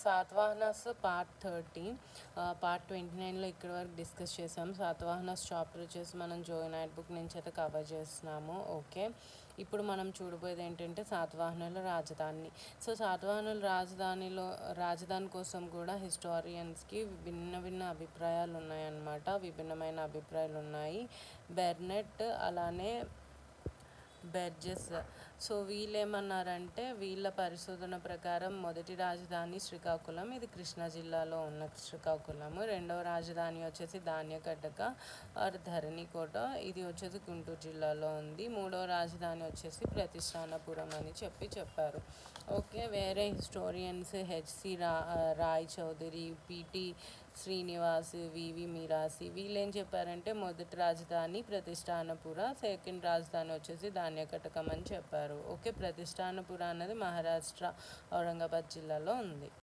Satavahanas part 13 part 29లో ఇక్కడి వరకు discuss చేసాం. శాతవాహనాస్ చాప్టర్ వచ్చేసి మనం జోయినైట్ బుక్ నుంచి అయితే కవర్ చేస్తున్నాము. ఓకే, ఇప్పుడు మనం చూడబోయేది ఏంటంటే శాతవాహనుల రాజధాని. సో శాతవాహనుల రాజధాని కోసం కూడా హిస్టారియన్స్కి భిన్న అభిప్రాయాలు ఉన్నాయన్నమాట. విభిన్నమైన అభిప్రాయాలు ఉన్నాయి. బెర్నెట్ అలానే బెర్జెస్. సో వీళ్ళేమన్నారంటే, వీళ్ళ పరిశోధన ప్రకారం మొదటి రాజధాని శ్రీకాకుళం, ఇది కృష్ణా జిల్లాలో ఉన్న శ్రీకాకుళము. రెండవ రాజధాని వచ్చేసి ధాన్యకట్టక ఆర్ ధరణికోట, ఇది వచ్చేసి గుంటూరు జిల్లాలో ఉంది. మూడవ రాజధాని వచ్చేసి ప్రతిష్టానపురం అని చెప్పారు. ఓకే, వేరే historians HC Ray Chaudhuri, PT Srinivas, VV Mirasi వీళ్ళు ఏం చెప్పారంటే మొదటి రాజధాని ప్రతిష్టానపుర, సెకండ్ రాజధాని వచ్చేసి ధాన్యకటకం అని చెప్పారు. ఓకే, ప్రతిష్టానపుర అనేది మహారాష్ట్ర ఔరంగాబాద్ జిల్లాలో ఉంది.